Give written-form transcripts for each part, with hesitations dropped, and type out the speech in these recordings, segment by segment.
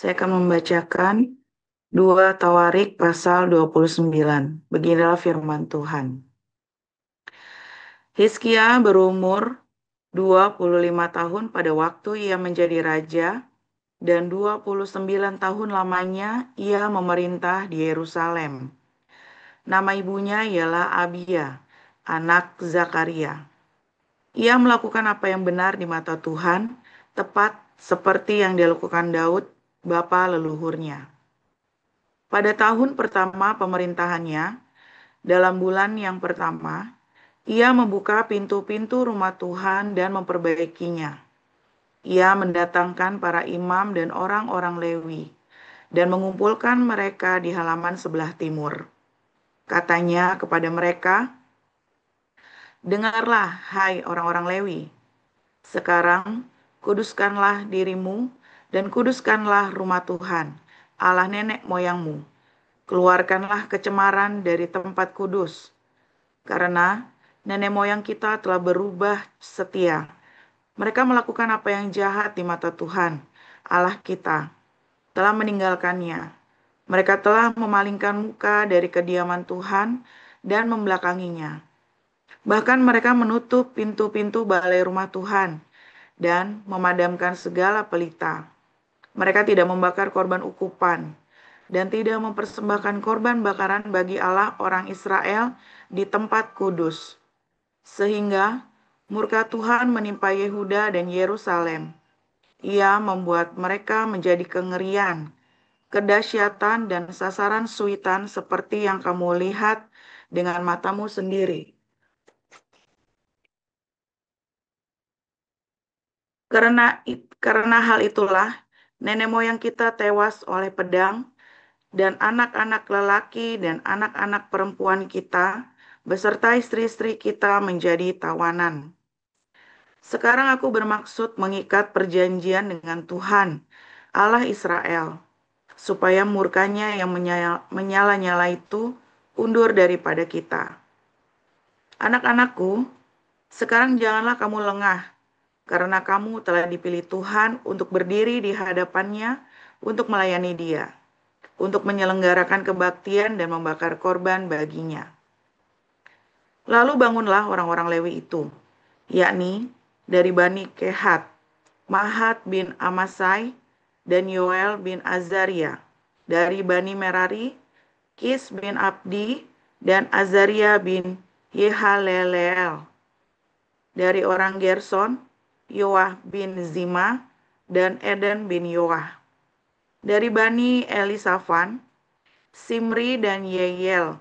Saya akan membacakan 2 Tawarik pasal 29. Beginilah firman Tuhan. Hizkia berumur 25 tahun pada waktu ia menjadi raja, dan 29 tahun lamanya ia memerintah di Yerusalem. Nama ibunya ialah Abia, anak Zakaria. Ia melakukan apa yang benar di mata Tuhan, tepat seperti yang dilakukan Daud, bapa leluhurnya. Pada tahun pertama pemerintahannya, dalam bulan yang pertama, ia membuka pintu-pintu rumah Tuhan dan memperbaikinya. Ia mendatangkan para imam dan orang-orang Lewi dan mengumpulkan mereka di halaman sebelah timur. Katanya kepada mereka, "Dengarlah, hai orang-orang Lewi, sekarang kuduskanlah dirimu dan kuduskanlah rumah Tuhan, Allah nenek moyangmu. Keluarkanlah kecemaran dari tempat kudus, karena nenek moyang kita telah berubah setia. Mereka melakukan apa yang jahat di mata Tuhan, Allah kita, telah meninggalkannya. Mereka telah memalingkan muka dari kediaman Tuhan dan membelakanginya. Bahkan mereka menutup pintu-pintu balai rumah Tuhan dan memadamkan segala pelita. Mereka tidak membakar korban ukupan dan tidak mempersembahkan korban bakaran bagi Allah orang Israel di tempat kudus. Sehingga murka Tuhan menimpa Yehuda dan Yerusalem. Ia membuat mereka menjadi kengerian, kedahsyatan dan sasaran suitan seperti yang kamu lihat dengan matamu sendiri. Karena hal itulah nenek moyang kita tewas oleh pedang, dan anak-anak lelaki dan anak-anak perempuan kita beserta istri-istri kita menjadi tawanan. Sekarang aku bermaksud mengikat perjanjian dengan Tuhan, Allah Israel, supaya murkanya yang menyala-nyala itu undur daripada kita. Anak-anakku, sekarang janganlah kamu lengah, karena kamu telah dipilih Tuhan untuk berdiri di hadapannya untuk melayani Dia, untuk menyelenggarakan kebaktian dan membakar korban baginya. Lalu bangunlah orang-orang Lewi itu, yakni dari Bani Kehat, Mahat bin Amasai, dan Yoel bin Azaria. Dari Bani Merari, Kis bin Abdi, dan Azaria bin Yehaleleel. Dari orang Gerson, Yoah bin Zima, dan Eden bin Yoah. Dari Bani Elisafan, Simri dan Yeyel.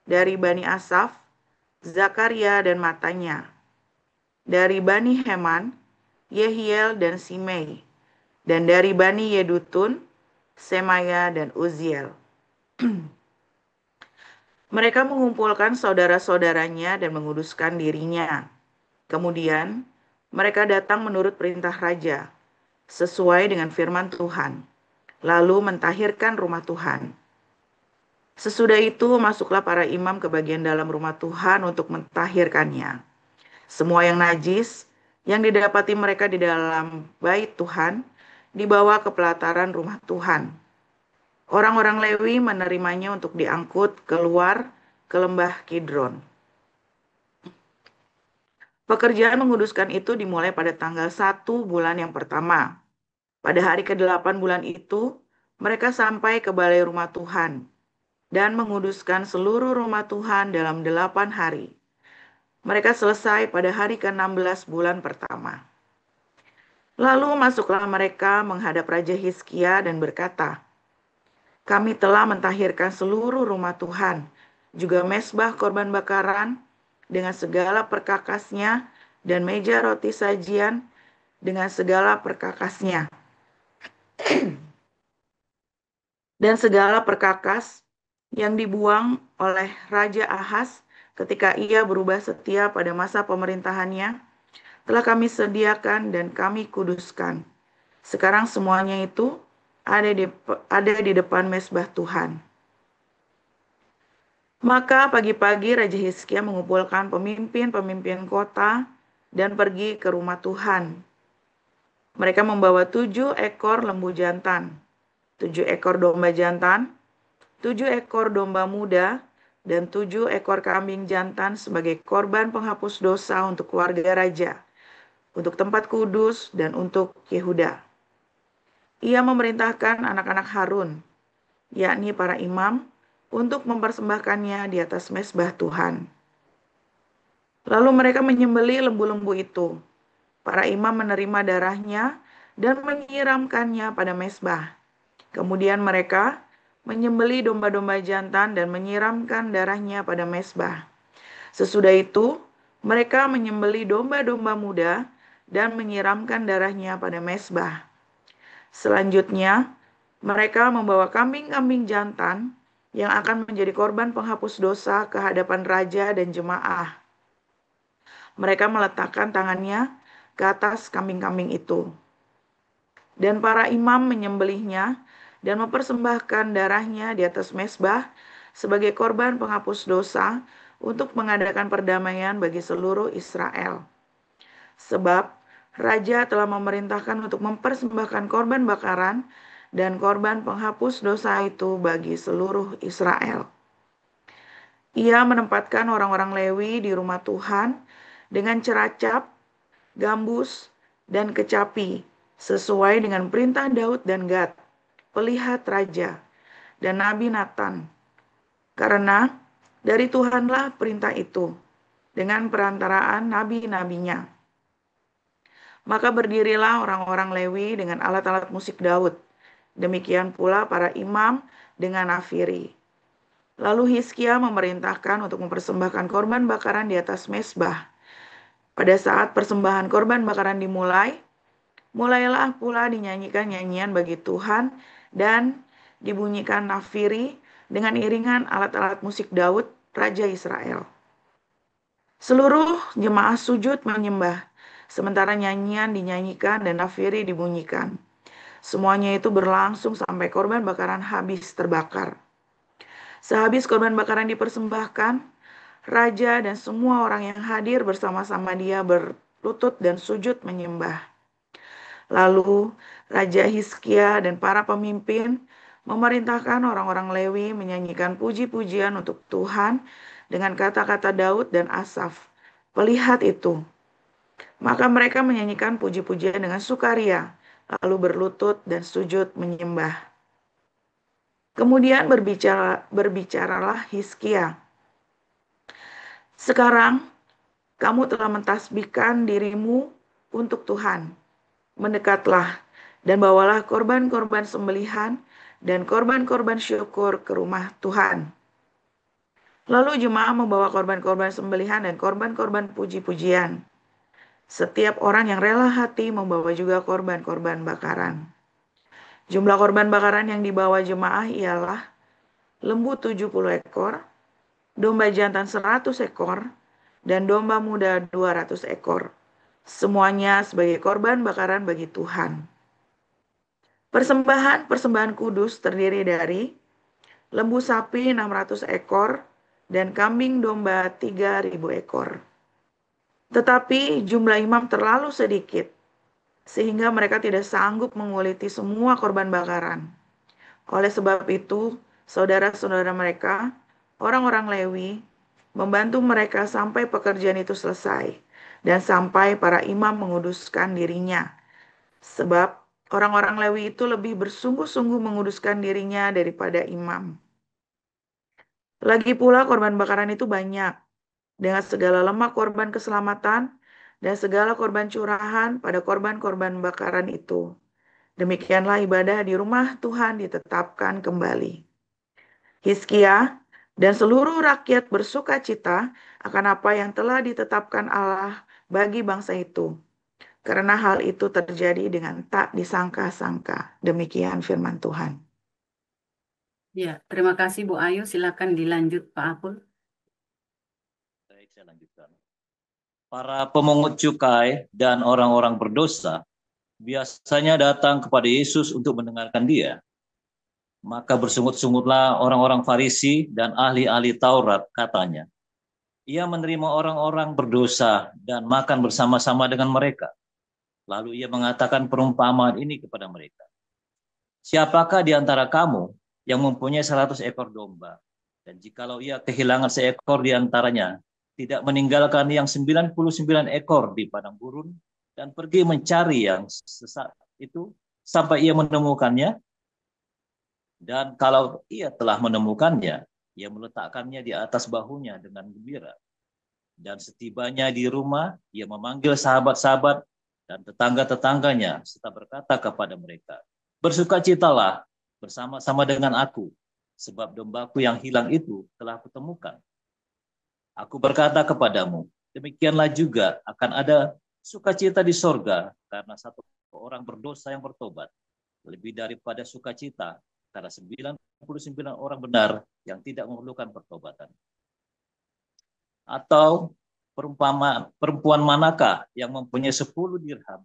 Dari Bani Asaf, Zakaria dan Matanya. Dari Bani Heman, Yehiel dan Simei. Dan dari Bani Yedutun, Semaya dan Uziel. Mereka mengumpulkan saudara-saudaranya dan menguduskan dirinya. Kemudian mereka datang menurut perintah raja, sesuai dengan firman Tuhan, lalu mentahirkan rumah Tuhan. Sesudah itu masuklah para imam ke bagian dalam rumah Tuhan untuk mentahirkannya. Semua yang najis yang didapati mereka di dalam bait Tuhan dibawa ke pelataran rumah Tuhan. Orang-orang Lewi menerimanya untuk diangkut keluar ke lembah Kidron. Pekerjaan menguduskan itu dimulai pada tanggal 1 bulan yang pertama. Pada hari ke-8 bulan itu, mereka sampai ke balai rumah Tuhan dan menguduskan seluruh rumah Tuhan dalam 8 hari. Mereka selesai pada hari ke-16 bulan pertama. Lalu masuklah mereka menghadap Raja Hizkia dan berkata, "Kami telah mentahirkan seluruh rumah Tuhan, juga mezbah korban bakaran dengan segala perkakasnya dan meja roti sajian dengan segala perkakasnya. Dan segala perkakas yang dibuang oleh Raja Ahaz ketika ia berubah setia pada masa pemerintahannya, telah kami sediakan dan kami kuduskan. Sekarang semuanya itu ada di depan mezbah Tuhan." Maka pagi-pagi Raja Hizkia mengumpulkan pemimpin-pemimpin kota dan pergi ke rumah Tuhan. Mereka membawa 7 ekor lembu jantan, 7 ekor domba jantan, 7 ekor domba muda, dan 7 ekor kambing jantan sebagai korban penghapus dosa untuk keluarga raja, untuk tempat kudus, dan untuk Yehuda. Ia memerintahkan anak-anak Harun, yakni para imam, untuk mempersembahkannya di atas mezbah Tuhan. Lalu mereka menyembelih lembu-lembu itu. Para imam menerima darahnya dan menyiramkannya pada mezbah. Kemudian mereka menyembelih domba-domba jantan dan menyiramkan darahnya pada mezbah. Sesudah itu, mereka menyembelih domba-domba muda dan menyiramkan darahnya pada mezbah. Selanjutnya, mereka membawa kambing-kambing jantan yang akan menjadi korban penghapus dosa ke hadapan raja dan jemaah. Mereka meletakkan tangannya ke atas kambing-kambing itu. Dan para imam menyembelihnya dan mempersembahkan darahnya di atas mezbah sebagai korban penghapus dosa untuk mengadakan perdamaian bagi seluruh Israel. Sebab raja telah memerintahkan untuk mempersembahkan korban bakaran dan korban penghapus dosa itu bagi seluruh Israel. Ia menempatkan orang-orang Lewi di rumah Tuhan dengan ceracap, gambus, dan kecapi, sesuai dengan perintah Daud dan Gad, pelihat raja, dan Nabi Nathan. Karena dari Tuhanlah perintah itu, dengan perantaraan nabi-nabinya. Maka berdirilah orang-orang Lewi dengan alat-alat musik Daud. Demikian pula para imam dengan nafiri. Lalu Hizkia memerintahkan untuk mempersembahkan korban bakaran di atas mezbah. Pada saat persembahan korban bakaran dimulai, mulailah pula dinyanyikan nyanyian bagi Tuhan dan dibunyikan nafiri dengan iringan alat-alat musik Daud, Raja Israel. Seluruh jemaah sujud menyembah, sementara nyanyian dinyanyikan dan nafiri dibunyikan. Semuanya itu berlangsung sampai korban bakaran habis terbakar. Sehabis korban bakaran dipersembahkan, raja dan semua orang yang hadir bersama-sama dia berlutut dan sujud menyembah. Lalu Raja Hizkia dan para pemimpin memerintahkan orang-orang Lewi menyanyikan puji-pujian untuk Tuhan dengan kata-kata Daud dan Asaf, pelihat itu. Maka mereka menyanyikan puji-pujian dengan sukaria, lalu berlutut dan sujud menyembah. Kemudian berbicaralah Hizkia. Sekarang kamu telah mentasbihkan dirimu untuk Tuhan. Mendekatlah dan bawalah korban-korban sembelihan dan korban-korban syukur ke rumah Tuhan. Lalu jemaah membawa korban-korban sembelihan dan korban-korban puji-pujian. Setiap orang yang rela hati membawa juga korban-korban bakaran. Jumlah korban bakaran yang dibawa jemaah ialah lembu 70 ekor, domba jantan 100 ekor, dan domba muda 200 ekor. Semuanya sebagai korban bakaran bagi Tuhan. Persembahan kudus terdiri dari lembu sapi 600 ekor dan kambing domba 3.000 ekor. Tetapi jumlah imam terlalu sedikit, sehingga mereka tidak sanggup menguliti semua korban bakaran. Oleh sebab itu, saudara-saudara mereka, orang-orang Lewi, membantu mereka sampai pekerjaan itu selesai, dan sampai para imam menguduskan dirinya. Sebab orang-orang Lewi itu lebih bersungguh-sungguh menguduskan dirinya daripada imam. Lagi pula korban bakaran itu banyak, dengan segala lemak korban keselamatan dan segala korban curahan pada korban-korban bakaran itu. Demikianlah ibadah di rumah Tuhan ditetapkan kembali. Hizkia dan seluruh rakyat bersuka cita akan apa yang telah ditetapkan Allah bagi bangsa itu. Karena hal itu terjadi dengan tak disangka-sangka. Demikian firman Tuhan. Ya, terima kasih Bu Ayu. Silakan dilanjut Pak Apul. Baik, saya lanjutkan. Para pemungut cukai dan orang-orang berdosa biasanya datang kepada Yesus untuk mendengarkan dia. Maka bersungut-sungutlah orang-orang Farisi dan ahli-ahli Taurat, katanya. Ia menerima orang-orang berdosa dan makan bersama-sama dengan mereka. Lalu ia mengatakan perumpamaan ini kepada mereka. Siapakah di antara kamu yang mempunyai 100 ekor domba? Dan jikalau ia kehilangan seekor di antaranya, tidak meninggalkan yang 99 ekor di padang gurun dan pergi mencari yang sesat itu sampai ia menemukannya. Dan kalau ia telah menemukannya, ia meletakkannya di atas bahunya dengan gembira. Dan setibanya di rumah, ia memanggil sahabat-sahabat dan tetangga-tetangganya serta berkata kepada mereka, bersukacitalah bersama-sama dengan aku, sebab dombaku yang hilang itu telah kutemukan. Aku berkata kepadamu, demikianlah juga akan ada sukacita di sorga karena satu orang berdosa yang bertobat, lebih daripada sukacita karena 99 orang benar yang tidak memerlukan pertobatan. Atau perempuan manakah yang mempunyai 10 dirham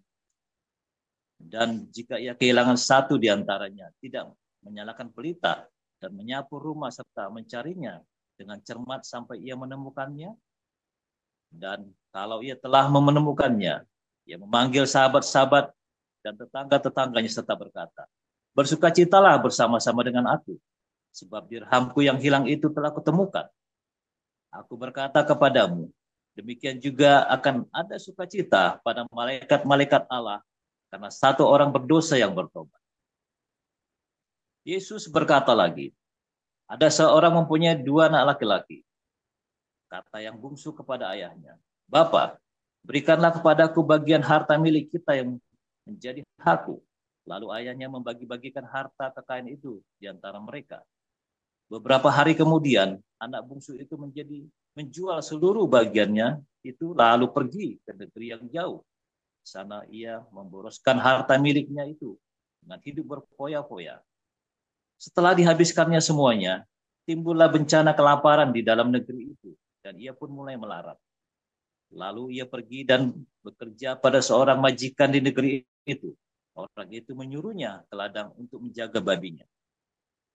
dan jika ia kehilangan satu di antaranya, tidak menyalakan pelita dan menyapu rumah serta mencarinya dengan cermat sampai ia menemukannya? Dan kalau ia telah menemukannya, ia memanggil sahabat-sahabat dan tetangga-tetangganya serta berkata, bersukacitalah bersama-sama dengan aku, sebab dirhamku yang hilang itu telah kutemukan. Aku berkata kepadamu, demikian juga akan ada sukacita pada malaikat-malaikat Allah karena satu orang berdosa yang bertobat. Yesus berkata lagi, ada seorang mempunyai 2 anak laki-laki. Kata yang bungsu kepada ayahnya, Bapa, berikanlah kepadaku bagian harta milik kita yang menjadi hakku. Lalu ayahnya membagi-bagikan harta kekayaan itu di antara mereka. Beberapa hari kemudian, anak bungsu itu menjual seluruh bagiannya itu lalu pergi ke negeri yang jauh. Di sana ia memboroskan harta miliknya itu dengan hidup berfoya-foya. Setelah dihabiskannya semuanya, timbullah bencana kelaparan di dalam negeri itu dan ia pun mulai melarat. Lalu ia pergi dan bekerja pada seorang majikan di negeri itu. Orang itu menyuruhnya ke ladang untuk menjaga babinya.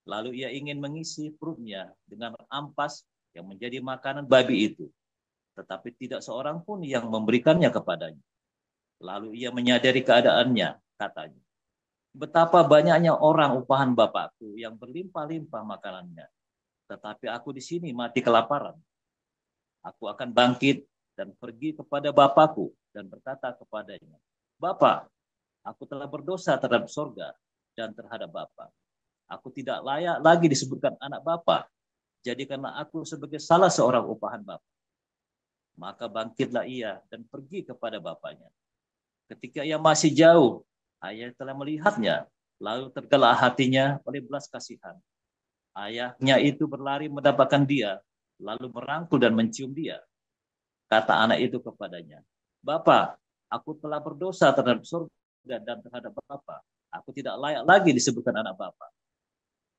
Lalu ia ingin mengisi perutnya dengan ampas yang menjadi makanan babi itu. Tetapi tidak seorang pun yang memberikannya kepadanya. Lalu ia menyadari keadaannya, katanya, betapa banyaknya orang upahan bapakku yang berlimpah-limpah makanannya. Tetapi aku di sini mati kelaparan. Aku akan bangkit dan pergi kepada bapakku dan berkata kepadanya, Bapa, aku telah berdosa terhadap sorga dan terhadap Bapa. Aku tidak layak lagi disebutkan anak Bapa. Jadikanlah aku sebagai salah seorang upahan Bapa. Maka bangkitlah ia dan pergi kepada bapaknya. Ketika ia masih jauh, ayah telah melihatnya, lalu tergerak hatinya oleh belas kasihan. Ayahnya itu berlari mendapatkan dia, lalu merangkul dan mencium dia. Kata anak itu kepadanya, Bapa, aku telah berdosa terhadap surga dan terhadap Bapa. Aku tidak layak lagi disebutkan anak Bapa.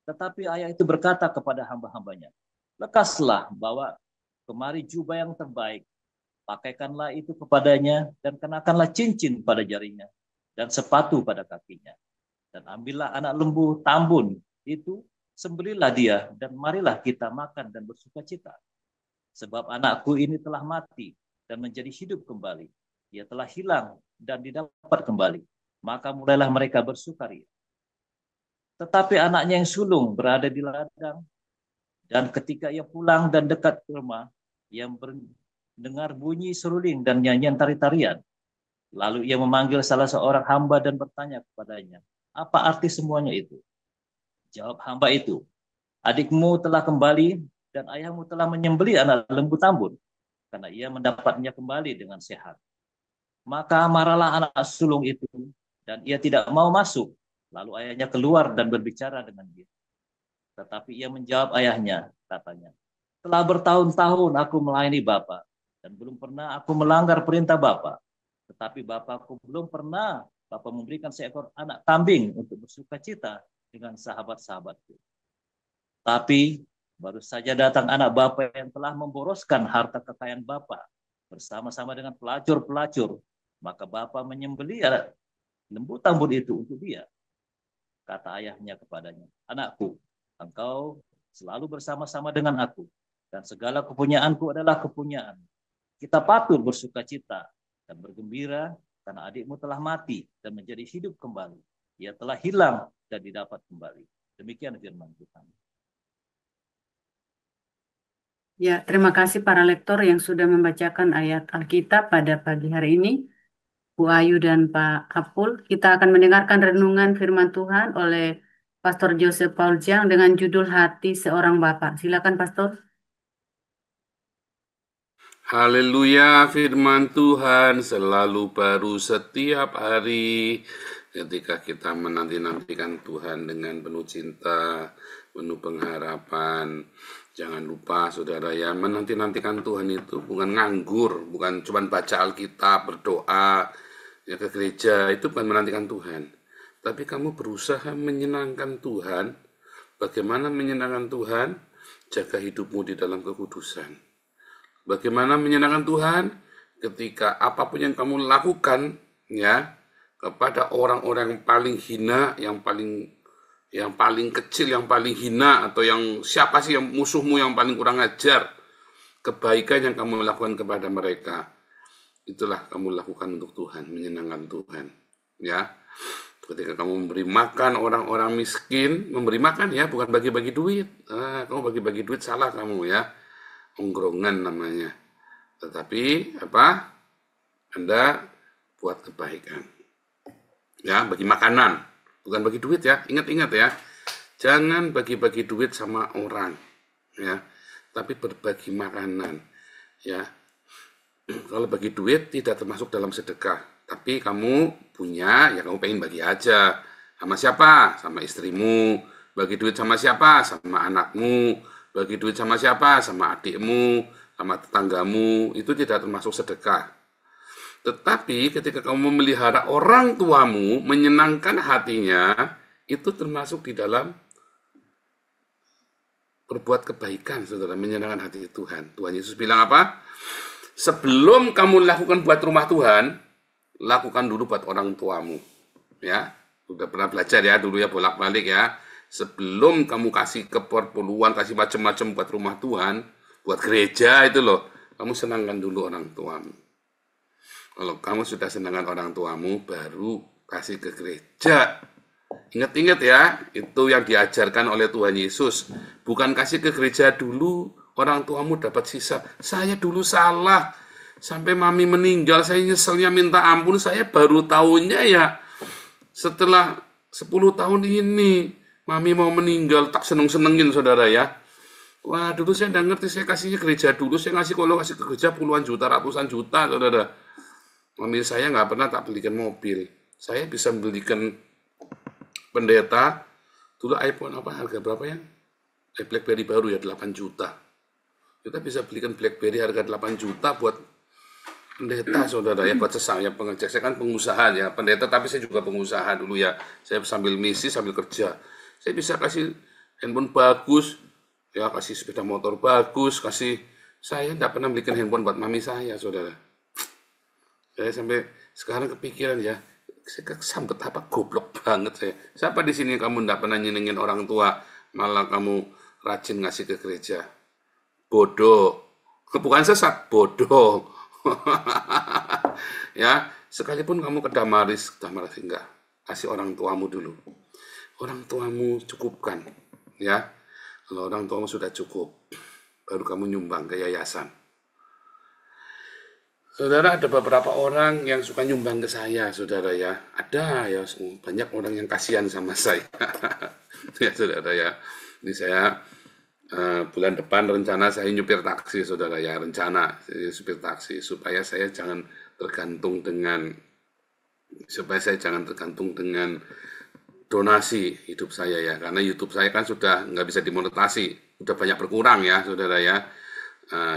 Tetapi ayah itu berkata kepada hamba-hambanya, lekaslah, bawa kemari jubah yang terbaik, pakaikanlah itu kepadanya dan kenakanlah cincin pada jarinya dan sepatu pada kakinya. Dan ambillah anak lembu tambun itu, sembelilah dia dan marilah kita makan dan bersukacita. Sebab anakku ini telah mati dan menjadi hidup kembali. Ia telah hilang dan didapat kembali. Maka mulailah mereka bersukaria. Tetapi anaknya yang sulung berada di ladang. Dan ketika ia pulang dan dekat ke rumah, ia mendengar bunyi seruling dan nyanyian tari-tarian. Lalu ia memanggil salah seorang hamba dan bertanya kepadanya, apa arti semuanya itu? Jawab hamba itu, adikmu telah kembali dan ayahmu telah menyembelih anak lembu tambun, karena ia mendapatnya kembali dengan sehat. Maka marahlah anak sulung itu, dan ia tidak mau masuk. Lalu ayahnya keluar dan berbicara dengan dia. Tetapi ia menjawab ayahnya, katanya, telah bertahun-tahun aku melayani Bapa, dan belum pernah aku melanggar perintah Bapa. Tetapi Bapakku belum pernah Bapa memberikan seekor anak kambing untuk bersukacita dengan sahabat-sahabatku. Tapi baru saja datang anak Bapa yang telah memboroskan harta kekayaan Bapa bersama-sama dengan pelacur-pelacur. Maka Bapa menyembelih lembu tambun itu untuk dia. Kata ayahnya kepadanya, anakku, engkau selalu bersama-sama dengan aku, dan segala kepunyaanku adalah kepunyaan. Kita patut bersukacita dan bergembira karena adikmu telah mati dan menjadi hidup kembali. Ia telah hilang dan didapat kembali. Demikian firman Tuhan. Ya, terima kasih para lektor yang sudah membacakan ayat Alkitab pada pagi hari ini. Bu Ayu dan Pak Apul, kita akan mendengarkan renungan firman Tuhan oleh Pastor Joseph Paul Jiang dengan judul Hati Seorang Bapa. Silakan Pastor. Haleluya, firman Tuhan selalu baru setiap hari. Ketika kita menanti-nantikan Tuhan dengan penuh cinta, penuh pengharapan. Jangan lupa saudara ya, menanti-nantikan Tuhan itu bukan nganggur, bukan cuma baca Alkitab, berdoa, ya ke gereja, itu bukan menantikan Tuhan. Tapi kamu berusaha menyenangkan Tuhan. Bagaimana menyenangkan Tuhan? Jaga hidupmu di dalam kekudusan. Bagaimana menyenangkan Tuhan? Ketika apapun yang kamu lakukan ya kepada orang-orang yang paling hina, yang paling kecil, yang paling hina, atau yang siapa sih yang musuhmu yang paling kurang ajar, kebaikan yang kamu lakukan kepada mereka, itulah kamu lakukan untuk Tuhan, menyenangkan Tuhan. Ya, ketika kamu memberi makan orang-orang miskin, memberi makan ya, bukan bagi-bagi duit. Kamu bagi-bagi duit salah kamu ya. Ongkrongan namanya. Tetapi apa? Anda buat kebaikan. Ya, bagi makanan, bukan bagi duit ya. Ingat-ingat ya. Jangan bagi-bagi duit sama orang, ya. Tapi berbagi makanan, ya. Kalau bagi duit tidak termasuk dalam sedekah. Tapi kamu punya, ya kamu pengen bagi aja. Sama siapa? Sama istrimu. Bagi duit sama siapa? Sama anakmu. Bagi duit sama siapa? Sama adikmu, sama tetanggamu. Itu tidak termasuk sedekah. Tetapi ketika kamu memelihara orang tuamu, menyenangkan hatinya, itu termasuk di dalam berbuat kebaikan, saudara, menyenangkan hati Tuhan. Tuhan Yesus bilang apa? Sebelum kamu lakukan buat rumah Tuhan, lakukan dulu buat orang tuamu. Ya, sudah pernah belajar ya dulu ya, bolak-balik ya. Sebelum kamu kasih keperluan, kasih macam-macam buat rumah Tuhan, buat gereja itu loh, kamu senangkan dulu orang tuamu. Kalau kamu sudah senangkan orang tuamu, baru kasih ke gereja. Ingat-ingat ya, itu yang diajarkan oleh Tuhan Yesus. Bukan kasih ke gereja dulu, orang tuamu dapat sisa. Saya dulu salah, sampai mami meninggal, saya nyeselnya minta ampun, saya baru tahunya ya setelah 10 tahun ini. Mami mau meninggal, tak seneng-senengin saudara ya. Wah, dulu saya nggak ngerti, saya kasihnya gereja dulu, saya kalau kasih ke gereja puluhan juta, ratusan juta saudara. Mami saya nggak pernah tak belikan mobil. Saya bisa belikan pendeta, dulu iPhone apa, harga berapa ya? BlackBerry baru ya, 8 juta. Kita bisa belikan BlackBerry harga 8 juta buat pendeta saudara ya, buat sesama pengecek. Saya kan pengusaha ya, pendeta tapi saya juga pengusaha dulu ya. Saya sambil misi, sambil kerja. Saya bisa kasih handphone bagus, ya kasih sepeda motor bagus, saya tidak pernah belikan handphone buat mami saya, saudara. Saya sampai sekarang kepikiran ya, saya kesambet apa goblok banget saya. Siapa di sini kamu tidak pernah nyenengin orang tua, malah kamu rajin ngasih ke gereja? Bodoh, bukan sesat, bodoh. Ya, sekalipun kamu ke Damaris enggak, kasih orang tuamu dulu. Orang tuamu cukupkan, ya. Kalau orang tuamu sudah cukup, baru kamu nyumbang ke yayasan. Saudara, ada beberapa orang yang suka nyumbang ke saya, saudara ya. Ada ya, banyak orang yang kasihan sama saya. Ya, saudara ya. Ini saya bulan depan rencana saya nyupir taksi, saudara ya. Rencana saya supir taksi supaya saya jangan tergantung dengan donasi hidup saya ya, karena YouTube saya kan sudah nggak bisa dimonetasi, udah banyak berkurang ya saudara ya.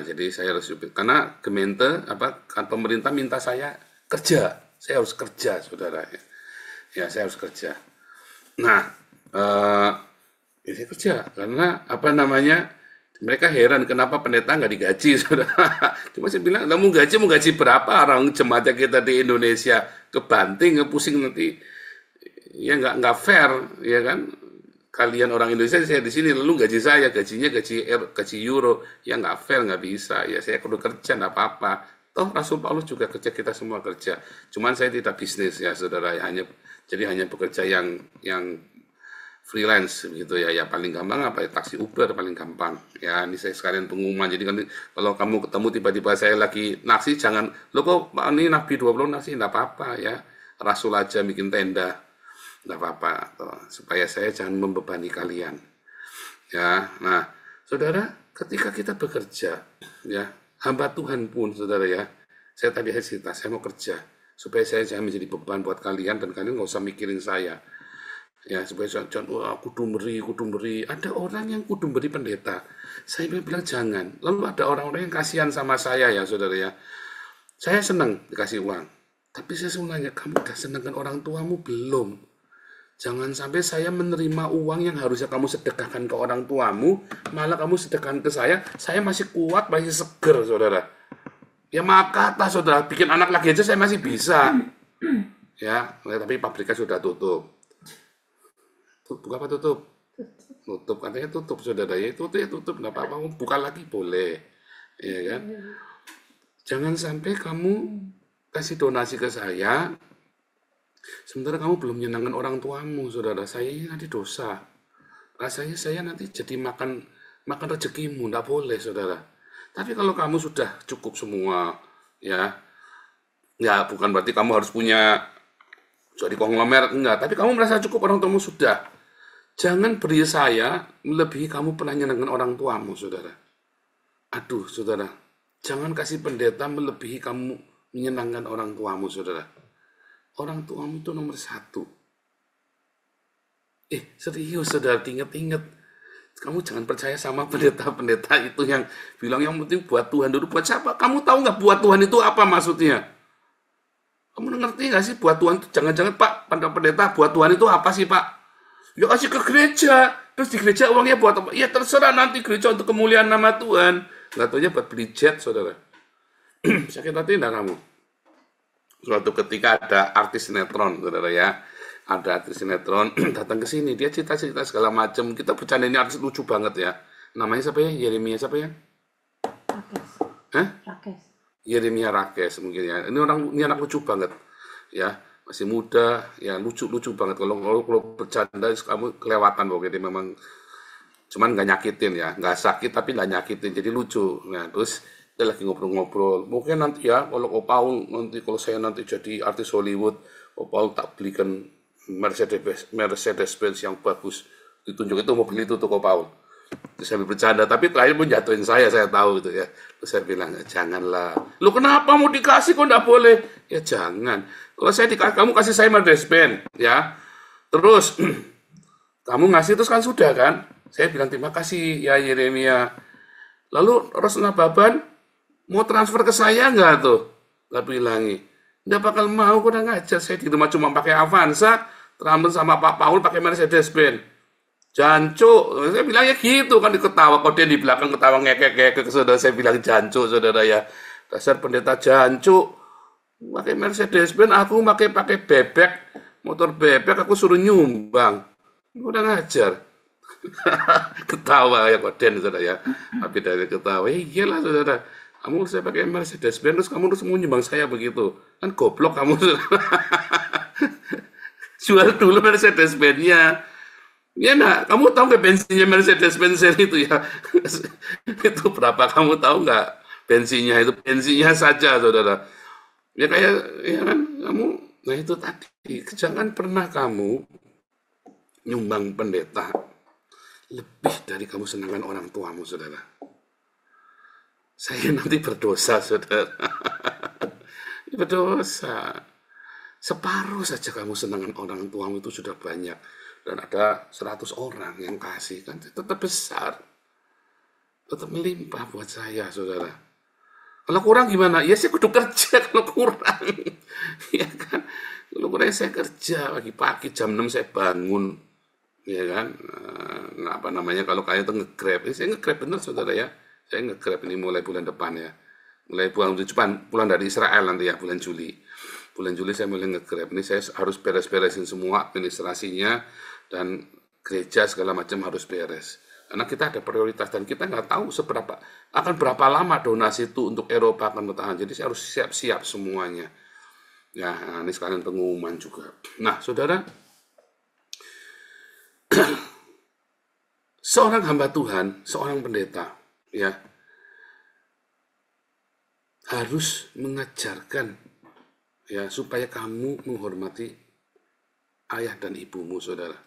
Jadi saya harus, karena Gemeente kan pemerintah minta saya kerja, saya harus kerja saudara ya, saya harus kerja. Nah, ya saya kerja karena mereka heran kenapa pendeta nggak digaji saudara. Cuma saya bilang, mau gaji berapa? Orang jemaatnya kita di Indonesia kebanting, pusing nanti. Ya nggak fair, ya kan? Kalian orang Indonesia, saya di sini, lalu gaji saya, gajinya gaji euro, ya nggak fair, nggak bisa. Ya saya perlu kerja, nggak apa-apa. Toh Rasul Paulus juga kerja, kita semua kerja. Cuman saya tidak bisnis ya saudara, jadi hanya bekerja yang freelance gitu ya. Ya paling gampang apa ya, taksi Uber paling gampang. Ya ini saya sekalian pengumuman. Jadi kalau kamu ketemu tiba-tiba saya lagi nasi, jangan, lo kok ini Nabi 20 nasi, enggak apa-apa ya. Rasul aja bikin tenda, enggak apa-apa. Supaya saya jangan membebani kalian. Ya, nah saudara, ketika kita bekerja, ya hamba Tuhan pun, saudara ya, saya tadi cerita, saya mau kerja, supaya saya jangan menjadi beban buat kalian, dan kalian nggak usah mikirin saya. Ya, supaya jangan, wah kudu beri. Ada orang yang kudu beri pendeta. Saya bilang jangan. Lalu ada orang-orang yang kasihan sama saya ya, saudara ya. Saya senang dikasih uang. Tapi saya sebenarnya, kamu udah senangkan orang tuamu belum? Jangan sampai saya menerima uang yang harusnya kamu sedekahkan ke orang tuamu, malah kamu sedekahkan ke saya masih kuat, masih seger, saudara. Ya maaf kata, saudara, bikin anak lagi aja saya masih bisa. Ya, tapi pabriknya sudah tutup. Buka apa tutup? Tutup, katanya tutup, saudara. Ya tutup, nggak apa-apa, buka lagi boleh. Ya kan? Jangan sampai kamu kasih donasi ke saya, sementara kamu belum menyenangkan orang tuamu, saudara. Saya ini nanti dosa. Rasanya saya nanti jadi makan rezekimu, enggak boleh, saudara. Tapi kalau kamu sudah cukup semua, ya bukan berarti kamu harus punya jadi konglomerat, enggak. Tapi kamu merasa cukup, orang tuamu sudah. Jangan beri saya melebihi kamu pernah menyenangkan orang tuamu, saudara. Aduh, saudara. Jangan kasih pendeta melebihi kamu menyenangkan orang tuamu, saudara. Orang tuamu itu nomor 1. Serius, saudara, inget-inget. Kamu jangan percaya sama pendeta-pendeta itu yang bilang yang penting buat Tuhan dulu. Buat siapa? Kamu tahu nggak buat Tuhan itu apa maksudnya? Kamu ngerti nggak sih buat Tuhan itu? Jangan-jangan Pak, pendeta buat Tuhan itu apa sih Pak? Ya kasih ke gereja. Terus di gereja uangnya buat apa? Ya terserah, nanti gereja untuk kemuliaan nama Tuhan. Nggak taunya buat beli jet, saudara. Sakit hati enggak kamu? Suatu ketika ada artis sinetron, saudara ya, ada artis sinetron datang ke sini, dia cerita-cerita segala macam. Kita bercanda, ini artis lucu banget ya. Namanya siapa ya? Yeremia siapa ya? Rakes. Yeremia Rakes mungkin ya. Ini anak lucu banget ya, masih muda ya, lucu banget. Kalau bercanda kamu kelewatan pokoknya. Dia memang cuman nggak nyakitin ya, nggak sakit tapi nggak nyakitin, jadi lucu. Nah terus dia lagi ngobrol-ngobrol, mungkin nanti ya kalau Paul nanti, kalau saya nanti jadi artis Hollywood, Paul tak belikan Mercedes-Benz yang bagus, ditunjuk itu mobil itu tuh Paul. Terus saya bercanda, tapi terakhir pun jatuhin saya tahu gitu ya. Terus saya bilang, janganlah. Lu kenapa mau dikasih kok nggak boleh? Ya jangan. Kalau saya dikasih, kamu kasih saya Mercedes-Benz ya. Terus kamu ngasih terus kan sudah kan? Saya bilang terima kasih ya Yeremia. Lalu Rosna Baban mau transfer ke saya nggak tuh? Nggak bilangi. Nggak bakal mau, kok udah ngajar. Saya di rumah cuma pakai Avanza, terambil sama Pak Paul pakai Mercedes-Benz. Jancu, saya bilangnya gitu kan, diketawa. Kok dia di belakang ketawa ngekek-ngekek, saudara. Saya bilang jancu, saudara ya. Dasar pendeta jancu. Pakai Mercedes-Benz, aku pakai bebek, motor bebek, aku suruh nyumbang. Udah ngajar. Ketawa ya Koden, saudara ya. Tapi dari ketawa, iyalah saudara. Kamu saya pakai Mercedes-Benz, terus kamu terus mau nyumbang saya begitu. Kan goblok kamu. Jual dulu Mercedes-Benz-nya. Ya nah, kamu tahu nggak bensinnya Mercedes-Benz itu ya? Itu berapa kamu tahu nggak bensinnya itu? Bensinnya saja, saudara. Ya kayak, ya kan, kamu, nah itu tadi. Jangan pernah kamu nyumbang pendeta lebih dari kamu senangkan orang tuamu, saudara. Saya nanti berdosa, saudara. Berdosa. Separuh saja kamu senangkan orang tuamu itu sudah banyak. Dan ada 100 orang yang kasih, kan tetap besar. Tetap melimpah buat saya, saudara. Kalau kurang gimana? Ya saya kudu kerja kalau kurang. Ya kan? Kalau kurang saya kerja, pagi-pagi jam 6 saya bangun. Ya kan? Nah, apa namanya, kalau kayak itu nge-grab. Saya nge-grab bener, saudara ya. Saya nge-grab ini mulai bulan depan ya. Mulai pulang dari Israel nanti ya, bulan Juli. Bulan Juli saya mulai nge-grab. Ini saya harus beres-beresin semua administrasinya. Dan gereja segala macam harus beres. Karena kita ada prioritas dan kita nggak tahu akan berapa lama donasi itu untuk Eropa akan bertahan. Jadi saya harus siap-siap semuanya. Ya, nah, ini sekalian pengumuman juga. Nah, saudara, seorang hamba Tuhan, seorang pendeta, ya, harus mengajarkan, ya, supaya kamu menghormati ayah dan ibumu, saudara.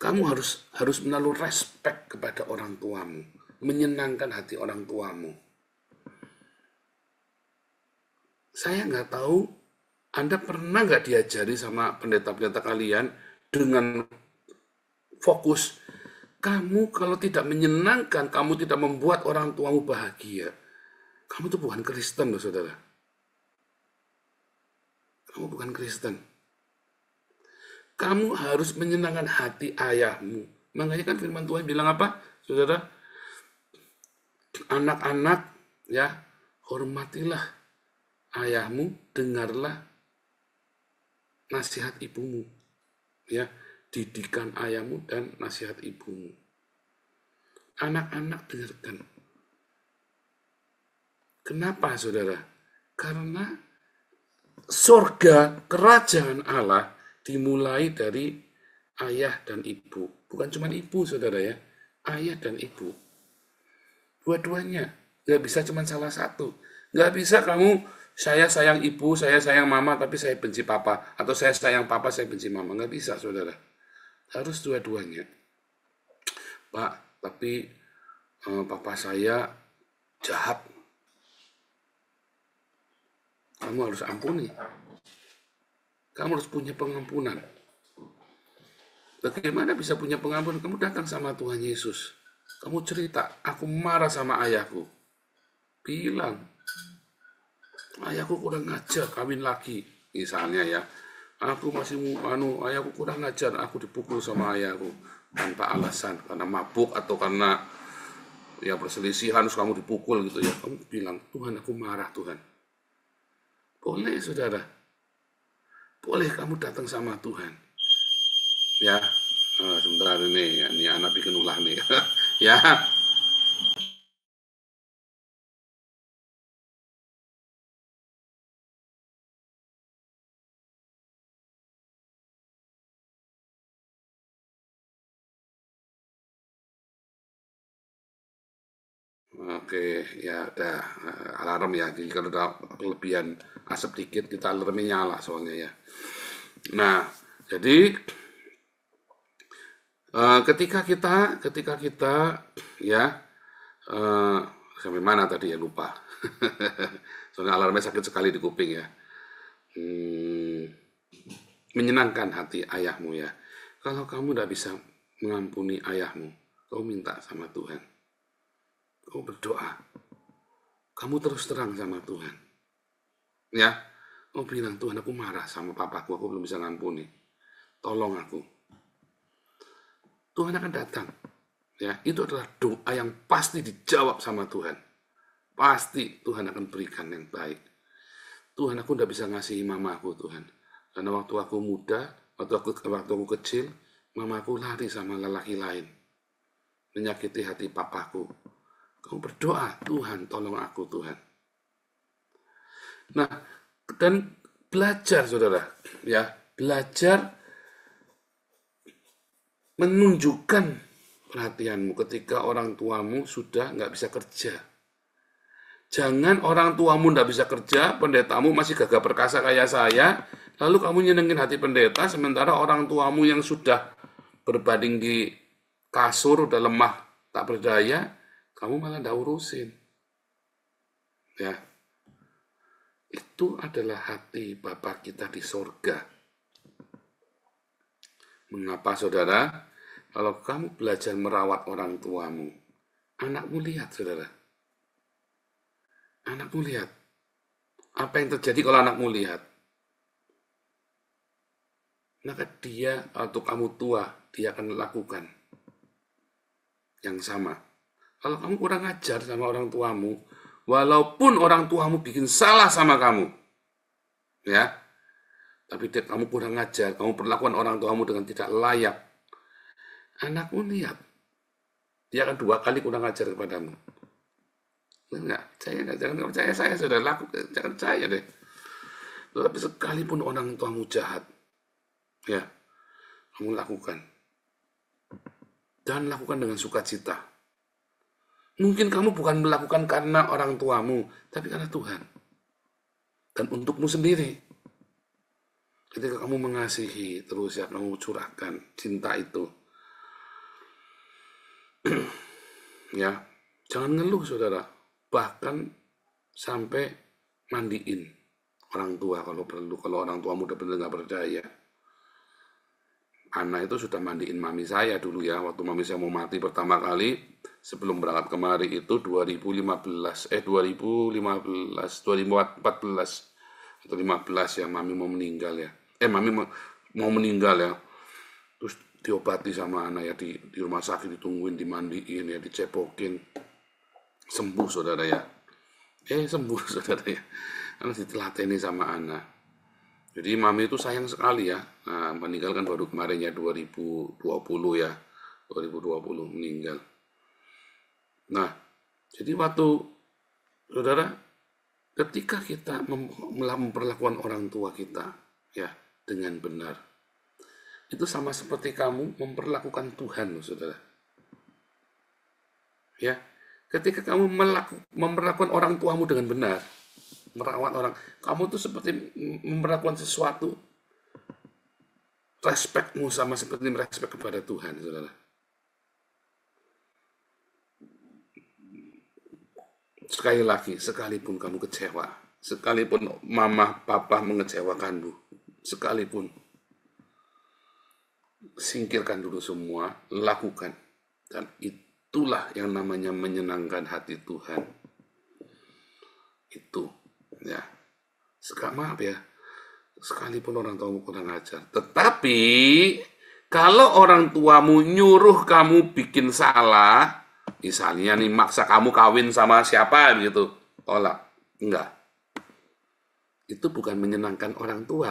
Kamu harus menaruh respek kepada orang tuamu, menyenangkan hati orang tuamu. Saya nggak tahu, Anda pernah nggak diajari sama pendeta-pendeta kalian dengan fokus, kamu kalau tidak menyenangkan, kamu tidak membuat orang tuamu bahagia, kamu itu bukan Kristen loh, saudara. Kamu bukan Kristen. Kamu harus menyenangkan hati ayahmu. Makanya kan firman Tuhan bilang apa, saudara? Anak-anak, ya, hormatilah ayahmu, dengarlah nasihat ibumu. Ya, didikan ayahmu dan nasihat ibumu. Anak-anak dengarkan. Kenapa, saudara? Karena surga, kerajaan Allah dimulai dari ayah dan ibu. Bukan cuma ibu, saudara, ya. Ayah dan ibu. Dua-duanya. Nggak bisa cuma salah satu. Nggak bisa kamu, saya sayang ibu, saya sayang mama, tapi saya benci papa. Atau saya sayang papa, saya benci mama. Nggak bisa, saudara. Harus dua-duanya. Pak, tapi papa saya jahat. Kamu harus ampuni. Kamu harus punya pengampunan. Bagaimana bisa punya pengampunan? Kamu datang sama Tuhan Yesus. Kamu cerita, aku marah sama ayahku. Bilang, ayahku kurang ngajar, kawin lagi. Misalnya ya, aku masih ayahku kurang ngajar, aku dipukul sama ayahku. Tanpa alasan, karena mabuk atau karena ya perselisihan, harus kamu dipukul gitu ya. Kamu bilang, Tuhan aku marah Tuhan. Boleh, saudara. Boleh kamu datang sama Tuhan. Ya, sebentar ini anak bikin ulah nih. Ya. Oke, ya udah alarm ya. Jadi kalau udah kelebihan asap dikit kita alarmnya nyala soalnya ya. Nah, jadi ketika kita ya sampai mana tadi ya lupa. Soalnya alarmnya sakit sekali di kuping ya. Menyenangkan hati ayahmu ya. Kalau kamu tidak bisa mengampuni ayahmu, kau minta sama Tuhan. Kau berdoa. Kamu terus terang sama Tuhan. Ya, kau bilang, Tuhan aku marah sama papaku, aku belum bisa ngampuni. Tolong aku. Tuhan akan datang. Ya, itu adalah doa yang pasti dijawab sama Tuhan. Pasti Tuhan akan berikan yang baik. Tuhan aku tidak bisa ngasihi mamaku Tuhan. Karena waktu aku muda, waktu aku kecil, mamaku lari sama lelaki lain. Menyakiti hati papaku. Kamu berdoa, Tuhan tolong aku Tuhan. Nah, dan belajar saudara, ya belajar menunjukkan perhatianmu ketika orang tuamu sudah nggak bisa kerja. Jangan orang tuamu nggak bisa kerja, pendetamu masih gagah perkasa kayak saya, lalu kamu nyenengin hati pendeta, sementara orang tuamu yang sudah berbanding di kasur, udah lemah, tak berdaya, kamu malah nggak urusin. Ya, itu adalah hati Bapa kita di sorga. Mengapa saudara? Kalau kamu belajar merawat orang tuamu, anakmu lihat saudara. Anakmu lihat. Apa yang terjadi kalau anakmu lihat? Maka dia, atau kamu tua, dia akan lakukan yang sama. Kalau kamu kurang ajar sama orang tuamu, walaupun orang tuamu bikin salah sama kamu, ya, tapi kamu kurang ajar, kamu perlakukan orang tuamu dengan tidak layak, anakmu lihat, dia akan 2 kali kurang ajar kepadamu. Enggak, jangan percaya saya, sudah lakukan, jangan percaya deh. Tetapi sekalipun orang tuamu jahat, ya, kamu lakukan. Dan lakukan dengan sukacita. Mungkin kamu bukan melakukan karena orang tuamu, tapi karena Tuhan. Dan untukmu sendiri. Ketika kamu mengasihi, terus ya kamu curahkan cinta itu. Ya, jangan ngeluh saudara. Bahkan sampai mandiin orang tua kalau perlu. Kalau orang tuamu udah benar nggak percaya. Anak itu sudah mandiin mami saya dulu ya, waktu mami saya mau mati pertama kali sebelum berangkat kemari itu 2014 atau 15 ya, mami mau meninggal ya. Mami mau meninggal ya. Terus diobati sama anak ya, di rumah sakit ditungguin, dimandiin ya, dicepokin. Sembuh saudara ya. Sembuh saudara ya. Karena ditelateni sama anak. Jadi mami itu sayang sekali ya. Nah, meninggal kan baru kemarin ya 2020 ya. 2020 meninggal. Nah, jadi waktu saudara ketika kita memperlakukan orang tua kita ya dengan benar. Itu sama seperti kamu memperlakukan Tuhan, saudara. Ya, ketika kamu memperlakukan orang tuamu dengan benar, merawat orang, kamu tuh seperti memperlakukan sesuatu, respekmu sama seperti respek kepada Tuhan, saudara. Sekali lagi, sekalipun kamu kecewa, sekalipun mama, papa mengecewakanmu, sekalipun, singkirkan dulu semua, lakukan. Dan itulah yang namanya menyenangkan hati Tuhan. Itu. Ya, maaf ya, sekalipun orang tuamu kurang ajar. Tetapi, kalau orang tuamu nyuruh kamu bikin salah, misalnya nih maksa kamu kawin sama siapa gitu, tolak. Enggak. Itu bukan menyenangkan orang tua.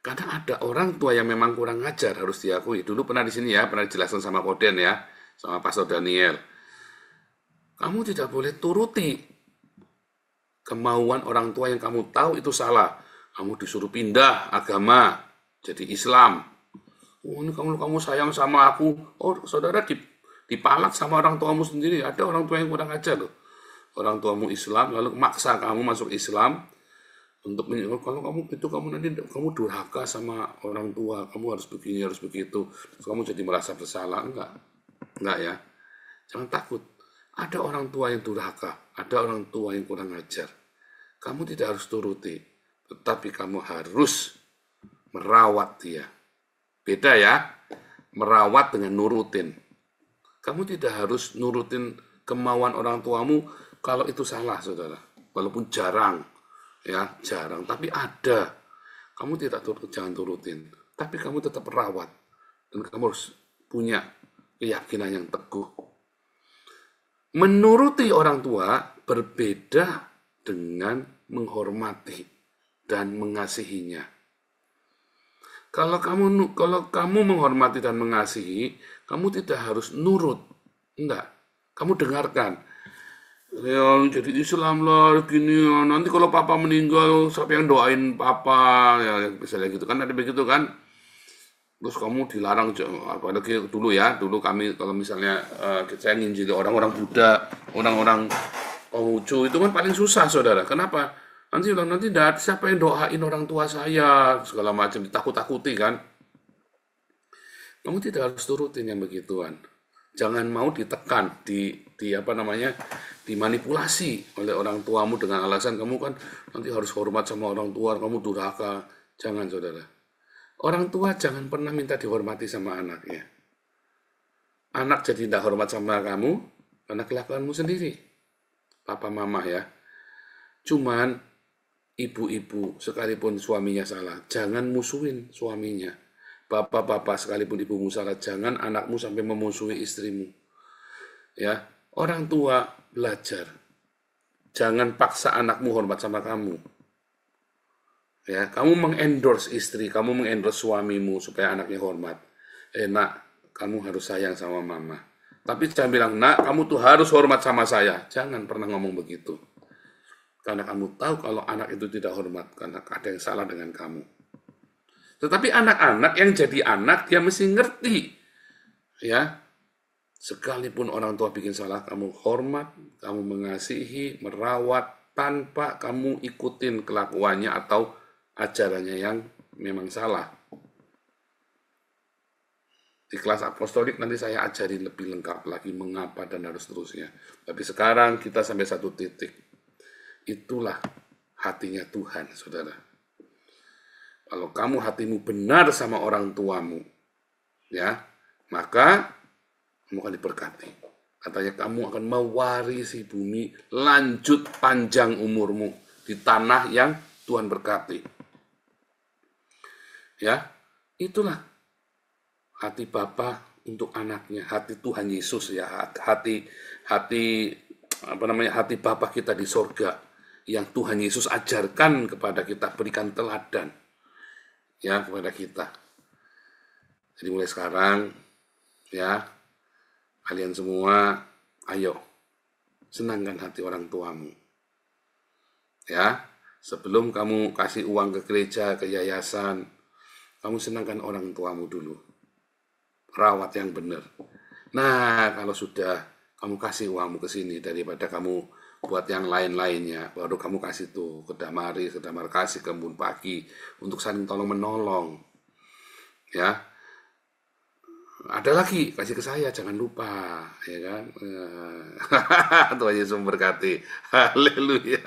Karena ada orang tua yang memang kurang ajar, harus diakui. Dulu pernah di sini ya, pernah dijelaskan sama Koden ya, sama Pastor Daniel. Kamu tidak boleh turuti kemauan orang tua yang kamu tahu itu salah. Kamu disuruh pindah agama jadi Islam. Oh, ini kamu sayang sama aku. Oh, saudara dipalak sama orang tuamu sendiri. Ada orang tua yang kurang ajar loh. Orang tuamu Islam lalu maksa kamu masuk Islam untuk kalau kamu gitu kamu durhaka sama orang tua. Kamu harus begini, harus begitu. Terus kamu jadi merasa bersalah. Enggak ya. Jangan takut. Ada orang tua yang durhaka, ada orang tua yang kurang ajar. Kamu tidak harus turuti, tetapi kamu harus merawat dia. Beda ya, merawat dengan nurutin. Kamu tidak harus nurutin kemauan orang tuamu kalau itu salah, saudara. Walaupun jarang, ya jarang, tapi ada. Kamu jangan turutin, tapi kamu tetap merawat. Dan kamu harus punya keyakinan yang teguh. Menuruti orang tua berbeda dengan menghormati dan mengasihinya. Kalau kamu menghormati dan mengasihi, kamu tidak harus nurut. Enggak. Kamu dengarkan. Ya, jadi Islam lah, gini. Nanti kalau papa meninggal, siapa yang doain papa? Ya, misalnya gitu kan, ada begitu kan. Terus kamu dilarang, apalagi dulu kami kalau misalnya saya nginjili orang-orang Buddha, orang-orang Konghucu itu kan paling susah, saudara. Kenapa? Nanti siapa yang doain orang tua saya, segala macam, ditakut-takuti kan. Kamu tidak harus turutin yang begituan. Jangan mau ditekan, dimanipulasi oleh orang tuamu dengan alasan kamu kan nanti harus hormat sama orang tua, kamu durhaka. Jangan, saudara. Orang tua jangan pernah minta dihormati sama anaknya. Anak jadi tidak hormat sama kamu, karena kelakuanmu sendiri. Papa mama ya. Cuman ibu-ibu sekalipun suaminya salah, jangan musuhin suaminya. Bapak-bapak sekalipun ibumu salah, jangan anakmu sampai memusuhi istrimu. Ya, orang tua belajar. Jangan paksa anakmu hormat sama kamu. Ya, kamu mengendorse istri, kamu mengendorse suamimu supaya anaknya hormat. Nak, kamu harus sayang sama mama. Tapi jangan bilang, nak, kamu tuh harus hormat sama saya. Jangan pernah ngomong begitu. Karena kamu tahu kalau anak itu tidak hormat, karena ada yang salah dengan kamu. Tetapi anak-anak yang jadi anak, dia mesti ngerti. Ya, sekalipun orang tua bikin salah, kamu hormat, kamu mengasihi, merawat, tanpa kamu ikutin kelakuannya atau ajarannya yang memang salah. Di kelas apostolik nanti saya ajarin lebih lengkap lagi mengapa dan harus seterusnya. Tapi sekarang kita sampai satu titik. Itulah hatinya Tuhan, saudara. Kalau kamu hatimu benar sama orang tuamu, ya, maka kamu akan diberkati. Katanya kamu akan mewarisi bumi, lanjut panjang umurmu di tanah yang Tuhan berkati. Ya, itulah hati Bapa untuk anaknya, hati Tuhan Yesus ya, hati Bapa kita di sorga yang Tuhan Yesus ajarkan kepada kita, berikan teladan ya kepada kita. Jadi mulai sekarang ya, kalian semua ayo senangkan hati orang tuamu. Ya, sebelum kamu kasih uang ke gereja, ke yayasan, kamu senangkan orang tuamu dulu. Rawat yang benar. Nah, kalau sudah kamu kasih uangmu ke sini, daripada kamu buat yang lain-lainnya, baru kamu kasih tuh ke Damari, ke Damar Kasih, ke Embun Pagi, untuk saling tolong-menolong. Ya, ada lagi, kasih ke saya, jangan lupa, ya kan? Tuhan Yesus memberkati. Haleluya.